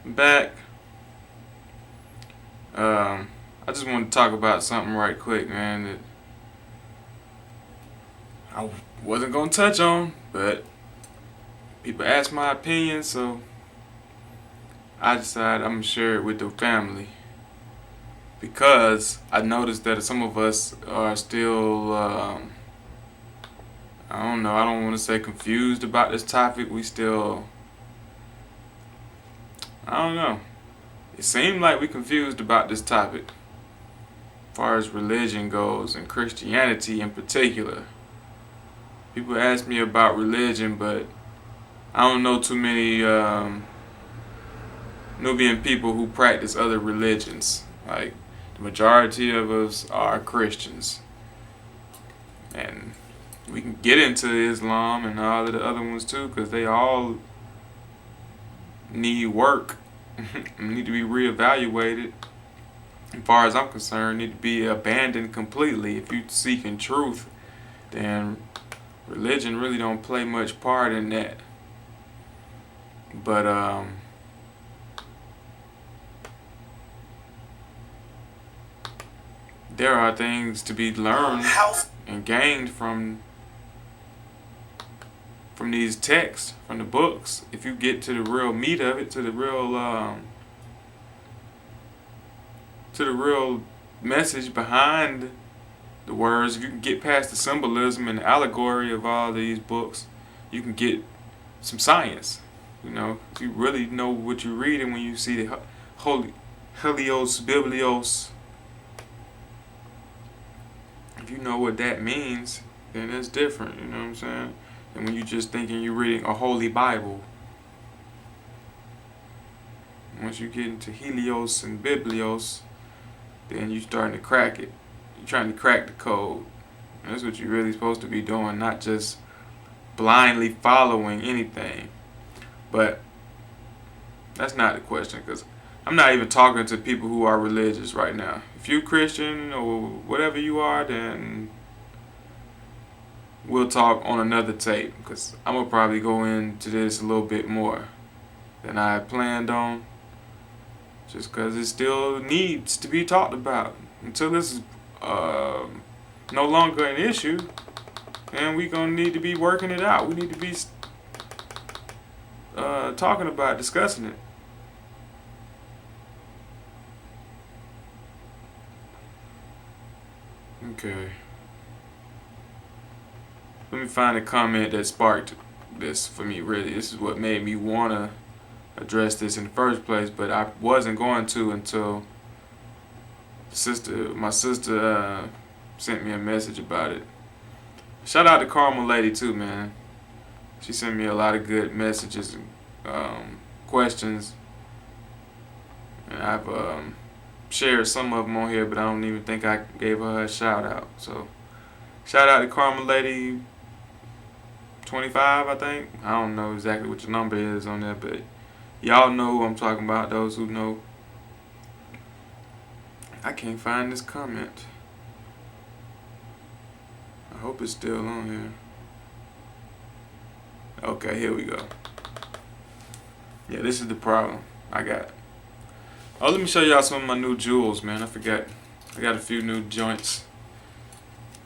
back. I just want to talk about something right quick, man, that I wasn't gonna touch on, but people asked my opinion, so I decided I'm gonna share it with the family because I noticed that some of us are still, I don't know, I don't want to say confused about this topic. We still, I don't know. It seemed like we confused about this topic, as far as religion goes and Christianity in particular. People ask me about religion, but I don't know too many Nubian people who practice other religions. Like, the majority of us are Christians. And we can get into Islam and all of the other ones too, because they all need work, need to be reevaluated. As far as I'm concerned, need to be abandoned completely. If you're seeking truth, then religion really don't play much part in that. But there are things to be learned and gained from these texts, from the books. If you get to the real meat of it, to the real message behind the words, if you can get past the symbolism and the allegory of all these books, you can get some science. You know, if you really know what you're reading when you see the Holy Helios Biblios, if you know what that means, then it's different. You know what I'm saying? And when you just thinking you're reading a holy Bible, once you get into Helios and Biblios, then you starting to crack it. You're trying to crack the code. And that's what you're really supposed to be doing, not just blindly following anything. But that's not the question, because I'm not even talking to people who are religious right now. If you're Christian or whatever you are, then we'll talk on another tape, because I'm going to probably go into this a little bit more than I had planned on, just because it still needs to be talked about. Until this is no longer an issue, and we're going to need to be working it out. We need to be talking about, discussing it. Okay. Let me find a comment that sparked this for me, really. This is what made me want to address this in the first place, but I wasn't going to until my sister sent me a message about it. Shout out to Carmel Lady too, man. She sent me a lot of good messages and questions, and I've shared some of them on here, but I don't even think I gave her a shout out. So, shout out to Carmel Lady 25, I think. I don't know exactly what your number is on there, but y'all know who I'm talking about, those who know. I can't find this comment. I hope it's still on here. Okay, here we go. Yeah, this is the problem I got. Oh, let me show y'all some of my new jewels, man. I forgot. I got a few new joints.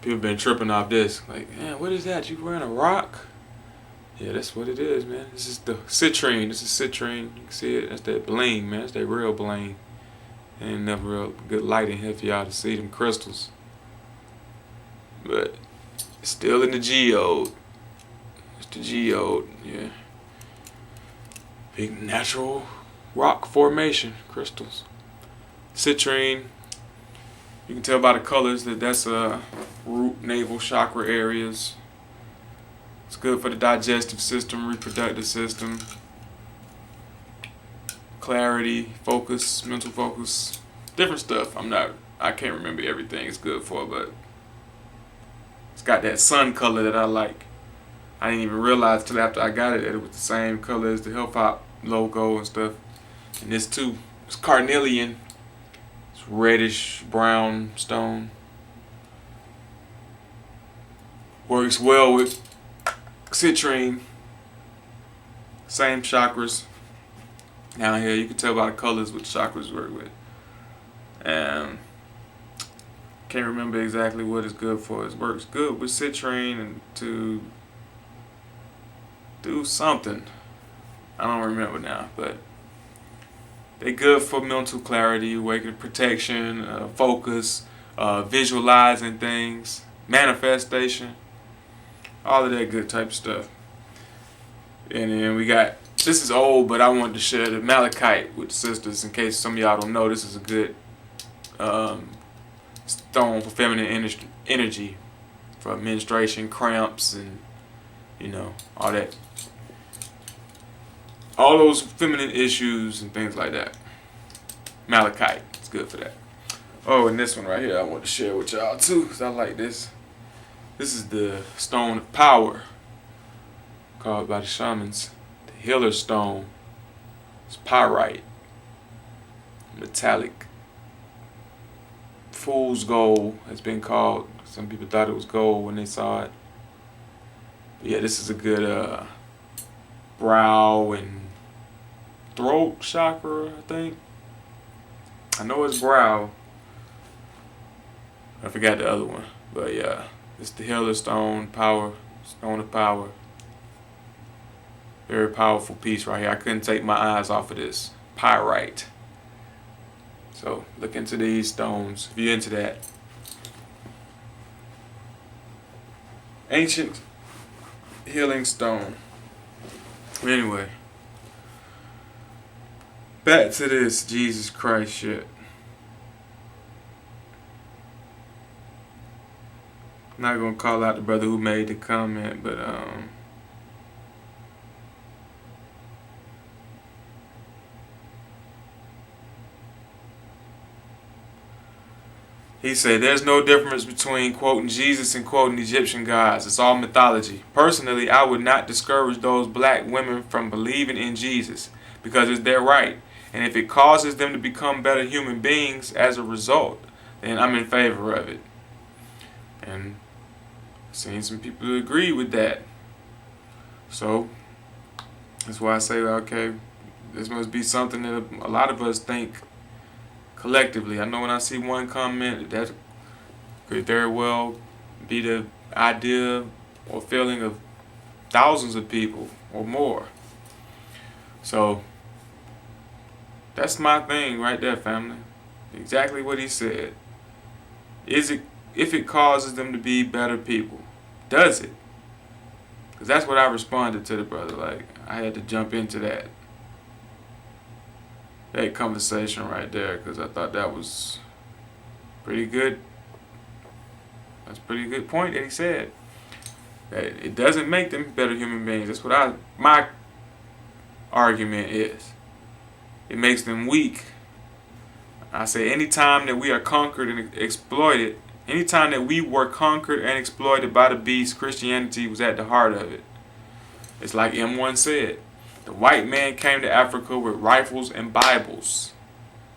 People been tripping off this. Like, man, what is that? You wearing a rock? Yeah, that's what it is, man. This is the citrine. This is citrine. You can see it. That's that bling, man. That's that real bling. Ain't enough real good light in here for y'all to see them crystals. But it's still in the geode. It's the geode, yeah. Big natural rock formation crystals. Citrine. You can tell by the colors that that's root, navel, chakra areas. It's good for the digestive system, reproductive system, clarity, focus, mental focus, different stuff. I can't remember everything it's good for, but it's got that sun color that I like. I didn't even realize till after I got it that it was the same color as the Hip Hop logo and stuff. And this too, it's carnelian. It's reddish brown stone. Works well with citrine. Same chakras. Down here, you can tell by the colors what chakras work with. And can't remember exactly what it's good for. It works good with citrine and to do something. I don't remember now, but they're good for mental clarity, awakening, protection, focus, visualizing things, manifestation, all of that good type of stuff. And then we got, this is old, but I wanted to share the malachite with the sisters in case some of y'all don't know. This is a good stone for feminine energy, for menstruation, cramps, and all that. All those feminine issues and things like that. Malachite, it's good for that. Oh, and this one right here I want to share with y'all too, because I like this. This is the stone of power, called by the shamans the healer stone. It's pyrite, metallic. Fool's gold has been called. Some people thought it was gold when they saw it. But yeah, this is a good brow and throat chakra, I think. I know it's brow. I forgot the other one. But yeah, it's the healer stone, power, stone of power. Very powerful piece right here. I couldn't take my eyes off of this. Pyrite. So look into these stones if you're into that. Ancient healing stone. Anyway, back to this Jesus Christ shit. I'm not gonna call out the brother who made the comment, but he said, there's no difference between quoting Jesus and quoting Egyptian gods. It's all mythology. Personally, I would not discourage those black women from believing in Jesus because it's their right. And if it causes them to become better human beings as a result, then I'm in favor of it. And I've seen some people who agree with that. So that's why I say, okay, this must be something that a lot of us think collectively. I know when I see one comment, that could very well be the idea or feeling of thousands of people or more. So that's my thing right there, family. Exactly what he said. Is it, if it causes them to be better people, does it? Because that's what I responded to the brother. Like, I had to jump into that conversation right there because I thought that was pretty good. That's a pretty good point that he said. That it doesn't make them better human beings. That's what my argument is. It makes them weak. I say anytime that we are conquered and exploited, anytime that we were conquered and exploited by the beast, Christianity was at the heart of it. It's like M1 said. The white man came to Africa with rifles and Bibles.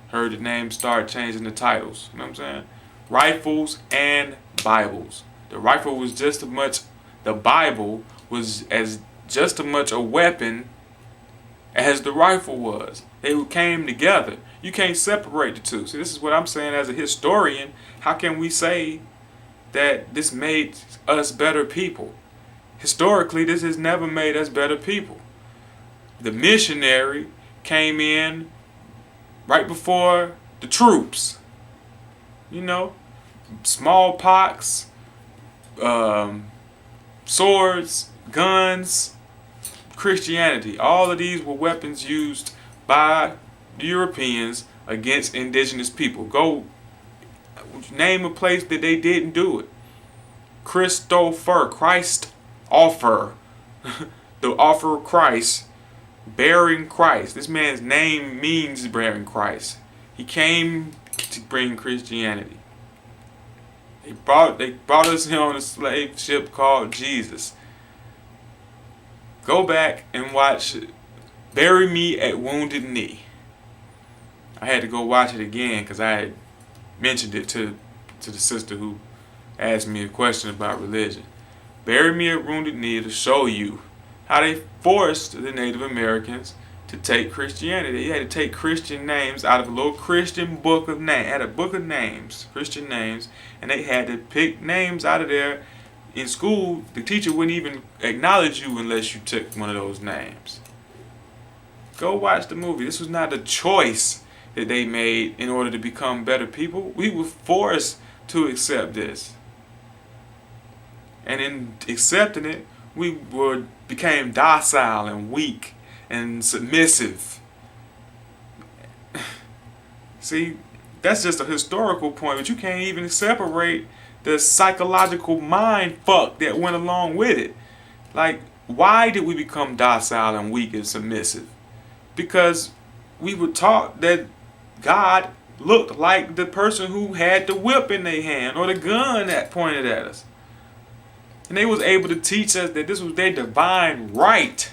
Heard the name start changing the titles. You know what I'm saying? Rifles and Bibles. The rifle was just as much, the Bible was as just as much a weapon as the rifle was. They came together. You can't separate the two. See, this is what I'm saying as a historian. How can we say that this made us better people? Historically, this has never made us better people. The missionary came in right before the troops. You know, smallpox, swords, guns, Christianity. All of these were weapons used by the Europeans against indigenous people. Go name a place that they didn't do it. Christ offer. The offer of Christ. Bearing Christ. This man's name means bearing Christ. He came to bring Christianity. They brought us here on a slave ship called Jesus. Go back and watch Bury Me at Wounded Knee. I had to go watch it again because I had mentioned it to the sister who asked me a question about religion. Bury Me at Wounded Knee to show you how they forced the Native Americans to take Christianity. They had to take Christian names out of a little Christian book of names. Had a book of names, Christian names, and they had to pick names out of there. In school, the teacher wouldn't even acknowledge you unless you took one of those names. Go watch the movie. This was not a choice that they made in order to become better people. We were forced to accept this. And in accepting it, we became docile and weak and submissive. See, that's just a historical point, but you can't even separate the psychological mind fuck that went along with it. Like, why did we become docile and weak and submissive? Because we were taught that God looked like the person who had the whip in their hand or the gun that pointed at us. And they was able to teach us that this was their divine right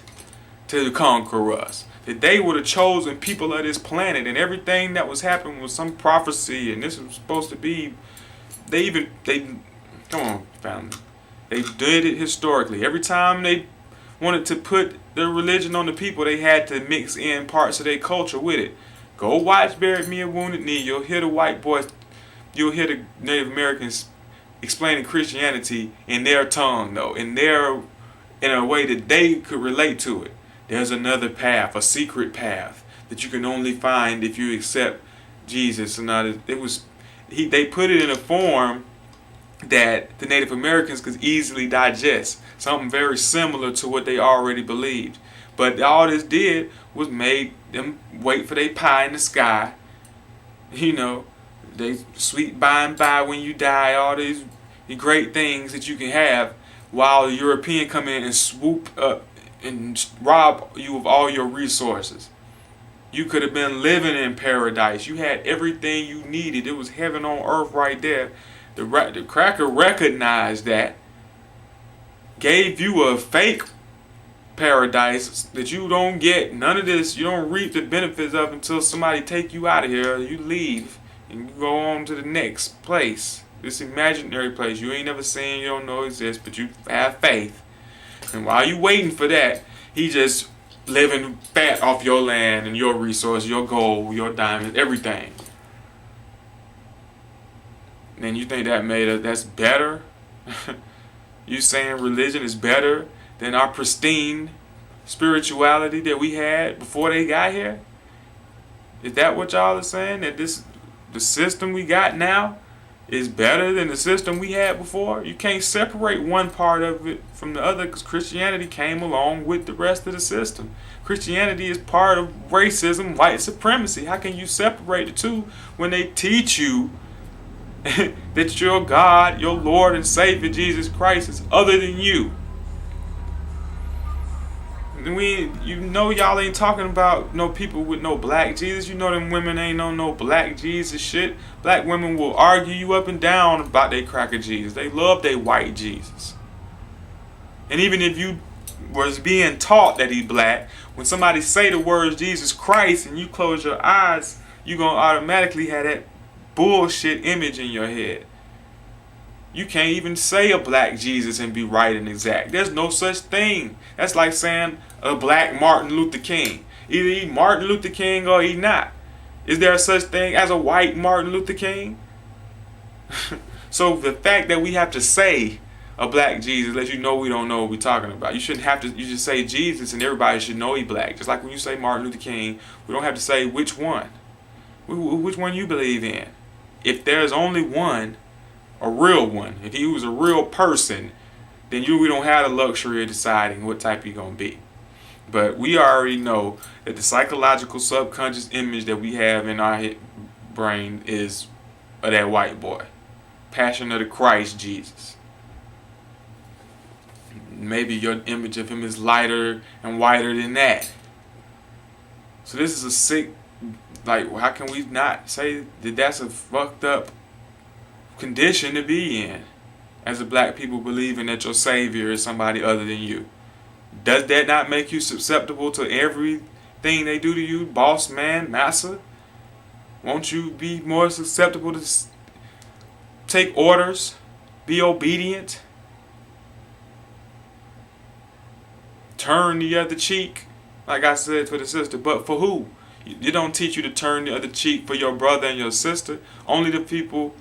to conquer us. That they were the chosen people of this planet, and everything that was happening was some prophecy, and this was supposed to be. They come on, family. They did it historically. Every time they wanted to put their religion on the people, they had to mix in parts of their culture with it. Go watch Buried Me a Wounded Knee. You'll hear the white boys, you'll hear the Native Americans explaining Christianity in their tongue, though, in a way that they could relate to it. There's another path, a secret path that you can only find if you accept Jesus. And they put it in a form that the Native Americans could easily digest, something very similar to what they already believed. But all this did was made them wait for their pie in the sky. You know, they sweet by and by when you die, all these great things that you can have, while the European come in and swoop up and rob you of all your resources. You could have been living in paradise. You had everything you needed. It was heaven on earth right there. The cracker recognized that, gave you a fake paradise that you don't get none of this. You don't reap the benefits of until somebody take you out of here. You leave and you go on to the next place, this imaginary place you ain't never seen, you don't know exists, but you have faith. And while you waiting for that, he just living fat off your land and your resources, your gold, your diamonds, everything. And you think that's better? You saying religion is better than our pristine spirituality that we had before they got here? Is that what y'all are saying? That the system we got now is better than the system we had before? You can't separate one part of it from the other, because Christianity came along with the rest of the system. Christianity is part of racism, white supremacy. How can you separate the two when they teach you that your God, your Lord and Savior Jesus Christ is other than you? You know y'all ain't talking about no people with no black Jesus. You know them women ain't no black Jesus shit. Black women will argue you up and down about they cracker Jesus. They love they white Jesus. And even if you was being taught that he black, when somebody say the words Jesus Christ and you close your eyes, you gonna automatically have that bullshit image in your head. You can't even say a black Jesus and be right and exact. There's no such thing. That's like saying a black Martin Luther King. Either he Martin Luther King or he not. Is there such thing as a white Martin Luther King? So the fact that we have to say a black Jesus lets you know we don't know what we're talking about. You shouldn't have to. You just say Jesus and everybody should know he black. Just like when you say Martin Luther King, we don't have to say which one. Which one you believe in. If there's only one, a real one, if he was a real person, then we don't have the luxury of deciding what type you're going to be. But we already know that the psychological subconscious image that we have in our brain is of that white boy. Passion of the Christ Jesus. Maybe your image of him is lighter and whiter than that. So this is a sick, like, how can we not say that that's a fucked up condition to be in as a black people believing that your savior is somebody other than you? Does that not make you susceptible to everything they do to you, boss man, massa? Won't you be more susceptible to take orders, be obedient, turn the other cheek Like I said for the sister, but for who? It don't teach you to turn the other cheek for your brother and your sister. Only the people,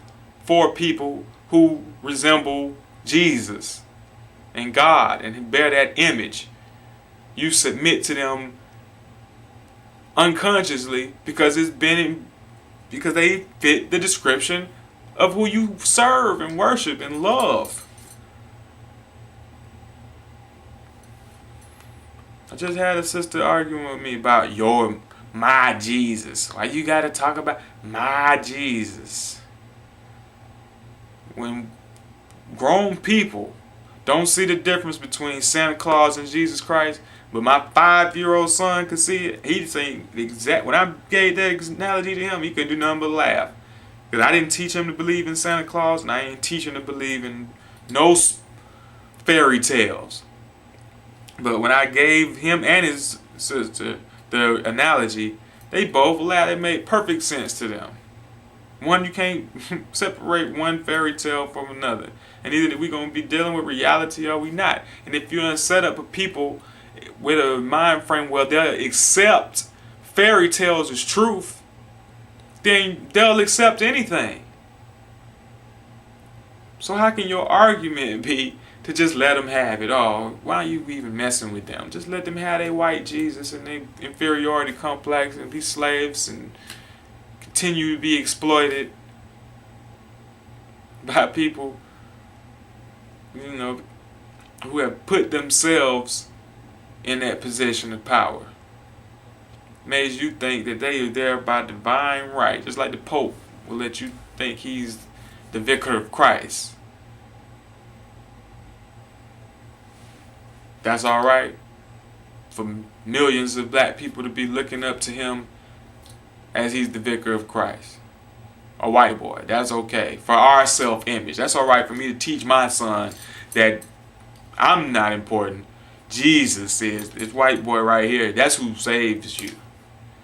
for people who resemble Jesus and God and bear that image. You submit to them unconsciously because because they fit the description of who you serve and worship and love. I just had a sister arguing with me about my Jesus. Why you gotta talk about my Jesus? When grown people don't see the difference between Santa Claus and Jesus Christ, but my 5-year-old son could see it, he'd say exact. When I gave that analogy to him, he couldn't do nothing but laugh. Because I didn't teach him to believe in Santa Claus, and I didn't teach him to believe in no fairy tales. But when I gave him and his sister the analogy, they both laughed. It made perfect sense to them. One, you can't separate one fairy tale from another. And either we going to be dealing with reality or we not. And if you're in a setup of people with a mind frame where they'll accept fairy tales as truth, then they'll accept anything. So how can your argument be to just let them have it all? Why are you even messing with them? Just let them have their white Jesus and their inferiority complex and be slaves and continue to be exploited by people, who have put themselves in that position of power. Makes you think that they are there by divine right, just like the Pope will let you think he's the vicar of Christ. That's all right for millions of black people to be looking up to him as he's the vicar of Christ. A white boy, that's okay. For our self-image, that's all right for me to teach my son that I'm not important. Jesus is this white boy right here. That's who saves you.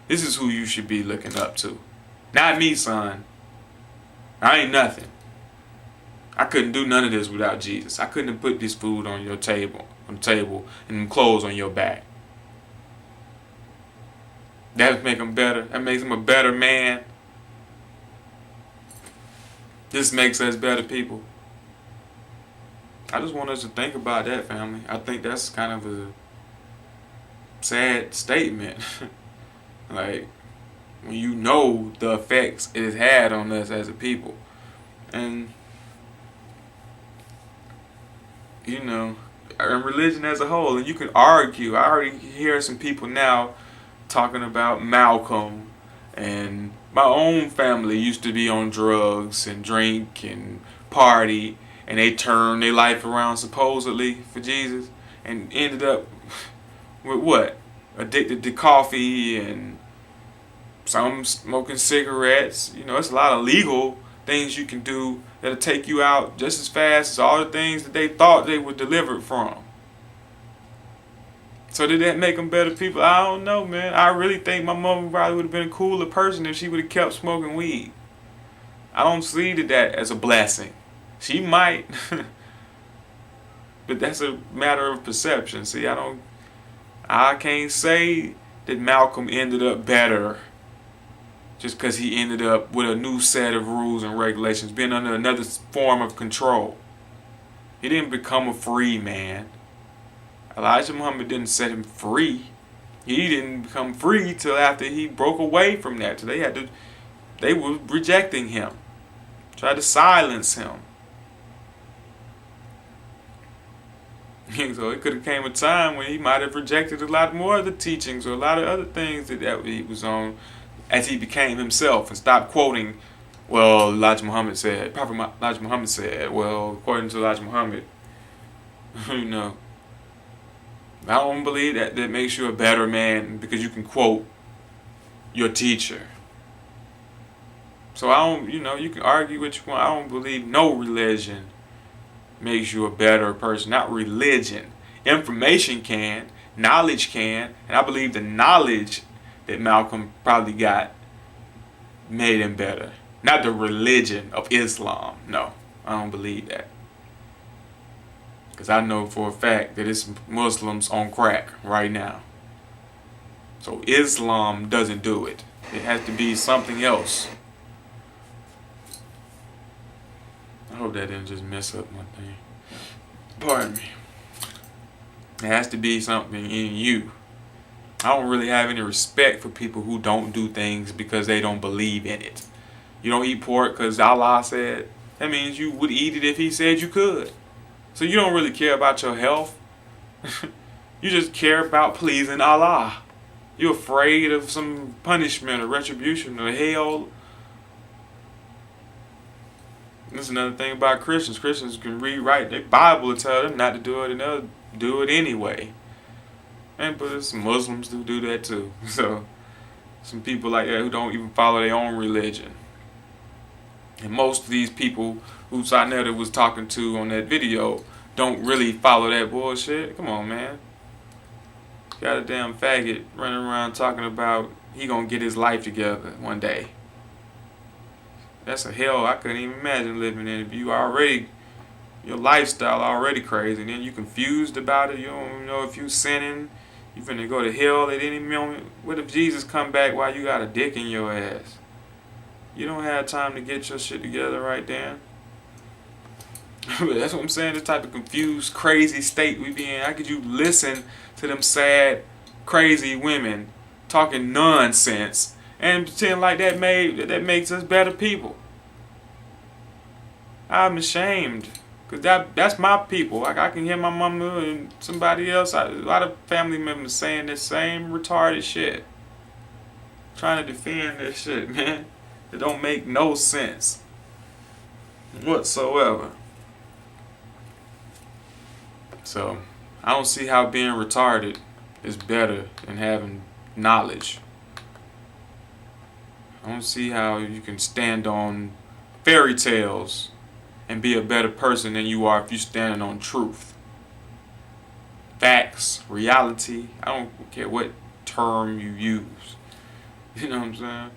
This is who you should be looking up to. Not me, son. I ain't nothing. I couldn't do none of this without Jesus. I couldn't have put this food on your table, and clothes on your back. That make him better. That makes him a better man. This makes us better people. I just want us to think about that, family. I think that's kind of a sad statement. Like, when you know the effects it has had on us as a people. And, and religion as a whole. And you can argue. I already hear some people now talking about Malcolm, and my own family used to be on drugs and drink and party, and they turned their life around supposedly for Jesus and ended up with what? Addicted to coffee and some smoking cigarettes. It's a lot of legal things you can do that'll take you out just as fast as all the things that they thought they were delivered from. So did that make them better people? I don't know, man. I really think my mom probably would have been a cooler person if she would have kept smoking weed. I don't see that as a blessing. She might. But that's a matter of perception. See, I can't say that Malcolm ended up better just because he ended up with a new set of rules and regulations, being under another form of control. He didn't become a free man. Elijah Muhammad didn't set him free. He didn't become free till after he broke away from that. So they were rejecting him, tried to silence him. So it could have came a time when he might have rejected a lot more of the teachings or a lot of other things that he was on as he became himself and stopped quoting, well, Elijah Muhammad said, Prophet Elijah Muhammad said, well, according to Elijah Muhammad, I don't believe that makes you a better man because you can quote your teacher. So I don't, you can argue what you want. I don't believe no religion makes you a better person. Not religion. Information can, knowledge can, and I believe the knowledge that Malcolm probably got made him better. Not the religion of Islam. No, I don't believe that. Because I know for a fact that it's Muslims on crack right now. So Islam doesn't do it. It has to be something else. I hope that didn't just mess up my thing. Pardon me. It has to be something in you. I don't really have any respect for people who don't do things because they don't believe in it. You don't eat pork because Allah said. That means you would eat it if He said you could. So you don't really care about your health. You just care about pleasing Allah. You're afraid of some punishment or retribution or hell. That's another thing about Christians. Christians can read right. Their Bible will tell them not to do it, and they'll do it anyway. And but there's some Muslims who do that too. So some people like that who don't even follow their own religion. And most of these people who Sarnetta was talking to on that video don't really follow that bullshit. Come on, man. Got a damn faggot running around talking about he gonna get his life together one day. That's a hell I couldn't even imagine living in. If you already, your lifestyle already crazy, and then you confused about it. You don't know if you sinning. You finna go to hell at any moment. What if Jesus come back while you got a dick in your ass? You don't have time to get your shit together right then. That's what I'm saying. This type of confused, crazy state we be in. How could you listen to them sad, crazy women talking nonsense and pretend like that makes us better people? I'm ashamed, cause that's my people. Like I can hear my mama and somebody else, a lot of family members saying the same retarded shit, trying to defend this shit, man. It don't make no sense whatsoever. So I don't see how being retarded is better than having knowledge. I don't see how you can stand on fairy tales and be a better person than you are if you're standing on truth. Facts, reality, I don't care what term you use. You know what I'm saying?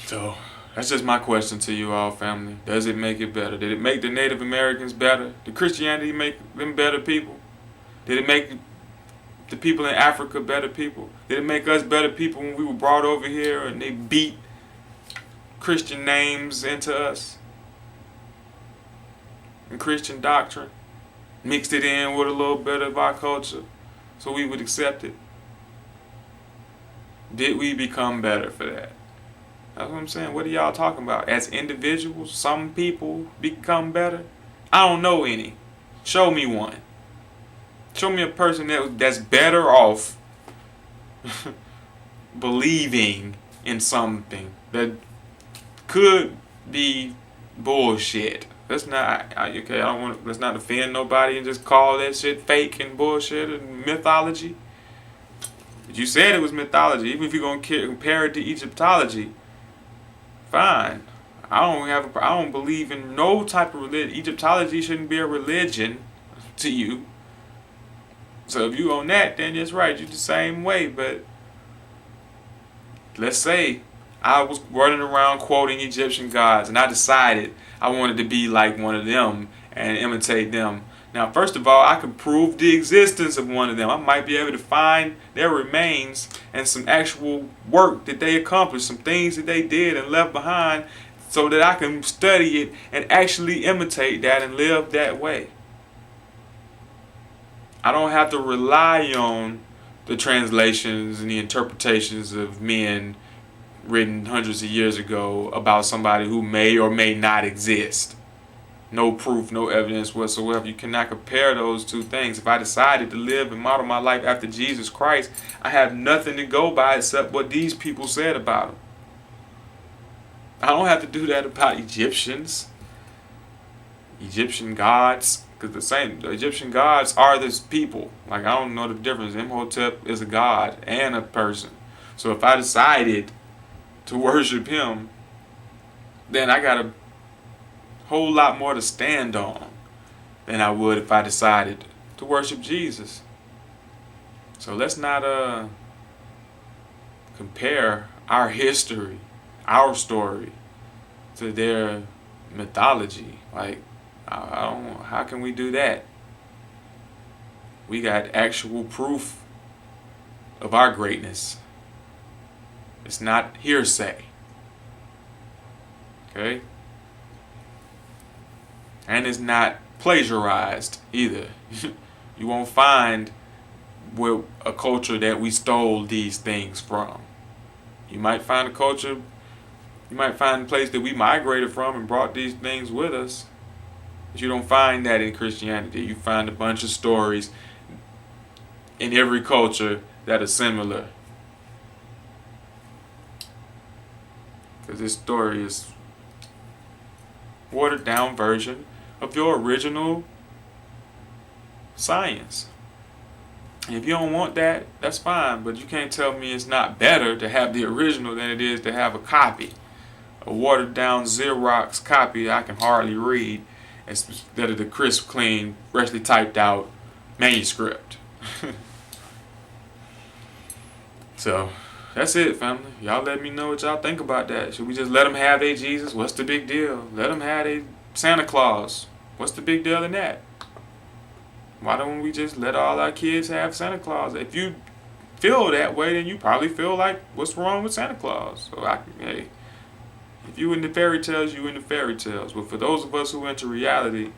So that's just my question to you all, family. Does it make it better? Did it make the Native Americans better? Did Christianity make them better people? Did it make the people in Africa better people? Did it make us better people when we were brought over here and they beat Christian names into us? And Christian doctrine? Mixed it in with a little bit of our culture so we would accept it? Did we become better for that? That's what I'm saying. What are y'all talking about? As individuals, some people become better? I don't know any. Show me one. Show me a person that's better off believing in something that could be bullshit. Let's not, okay, let's not offend nobody and just call that shit fake and bullshit and mythology. But you said it was mythology. Even if you're going to compare it to Egyptology, fine. I don't believe in no type of religion. Egyptology shouldn't be a religion to you. So if you on that, then it's right. You're the same way. But let's say I was running around quoting Egyptian gods, and I decided I wanted to be like one of them and imitate them. Now, first of all, I could prove the existence of one of them. I might be able to find their remains and some actual work that they accomplished, some things that they did and left behind, so that I can study it and actually imitate that and live that way. I don't have to rely on the translations and the interpretations of men written hundreds of years ago about somebody who may or may not exist. No proof, no evidence whatsoever. You cannot compare those two things. If I decided to live and model my life after Jesus Christ, I have nothing to go by except what these people said about him. I don't have to do that about Egyptians, Egyptian gods, because the Egyptian gods are this people. Like, I don't know the difference. Imhotep is a god and a person. So if I decided to worship him, then I got a whole lot more to stand on than I would if I decided to worship Jesus. So let's not compare our history, our story, to their mythology. Like, I don't. How can we do that? We got actual proof of our greatness. It's not hearsay. Okay? And it's not plagiarized either. You won't find with a culture that we stole these things from. You might find a culture, you might find a place that we migrated from and brought these things with us. But you don't find that in Christianity. You find a bunch of stories in every culture that are similar. Because this story is watered down version of your original science. And if you don't want that, that's fine, but you can't tell me it's not better to have the original than it is to have a copy. A watered down Xerox copy I can hardly read instead of the crisp, clean, freshly typed out manuscript. So, that's it, family. Y'all let me know what y'all think about that. Should we just let them have their Jesus? What's the big deal? Let them have their Santa Claus. What's the big deal in that? Why don't we just let all our kids have Santa Claus? If you feel that way, then you probably feel like, what's wrong with Santa Claus? So, hey, if you into fairy tales, you into fairy tales. But for those of us who into reality,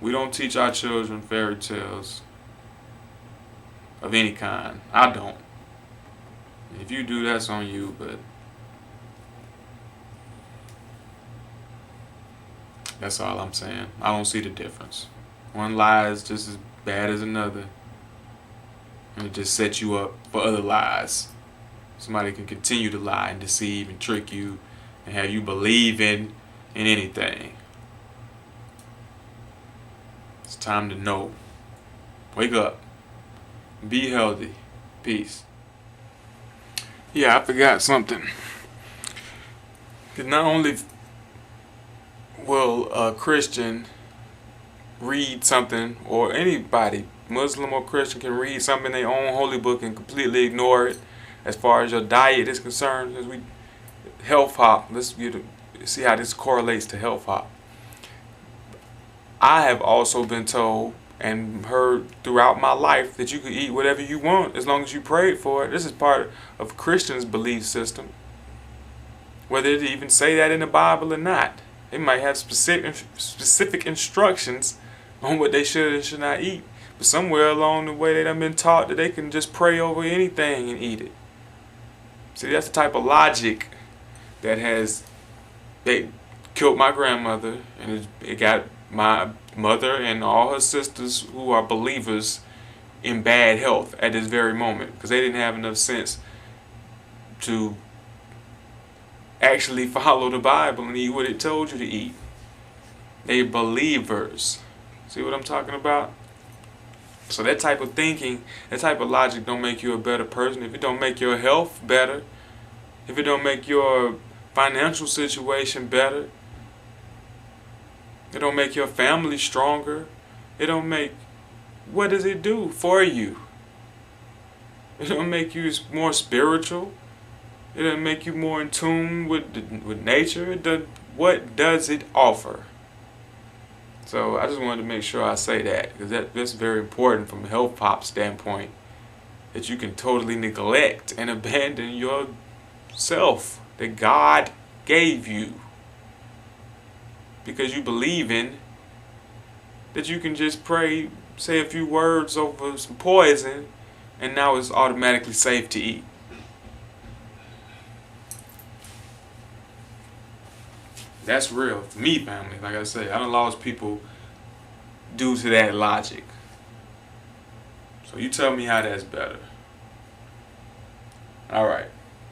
we don't teach our children fairy tales of any kind. I don't. If you do, that's on you, but that's all I'm saying. I don't see the difference. One lie is just as bad as another, and it just sets you up for other lies. Somebody can continue to lie and deceive and trick you and have you believe in anything. It's time to know. Wake up. Be healthy. Peace. Yeah, I forgot something. Because not only will a Christian read something, or anybody, Muslim or Christian, can read something in their own holy book and completely ignore it as far as your diet is concerned. As we health hop, let's see how this correlates to health hop. I have also been told and heard throughout my life that you can eat whatever you want as long as you prayed for it. This is part of Christians' belief system. Whether they even say that in the Bible or not. They might have specific instructions on what they should and should not eat. But somewhere along the way they done been taught that they can just pray over anything and eat it. See, that's the type of logic that they killed my grandmother, and it got my mother and all her sisters who are believers in bad health at this very moment, because they didn't have enough sense to actually follow the Bible and eat what it told you to eat. They believers. See what I'm talking about? So that type of thinking, that type of logic don't make you a better person. If it don't make your health better, if it don't make your financial situation better, it don't make your family stronger, it don't make, what does it do for you? It don't make you more spiritual. It doesn't make you more in tune with nature. What does it offer? So I just wanted to make sure I say that, because that's very important from a health pop standpoint, that you can totally neglect and abandon yourself that God gave you, because you believe in that you can just pray, say a few words over some poison, and now it's automatically safe to eat. That's real. For me, family, like I say, I done lost people due to that logic. So you tell me how that's better. Alright.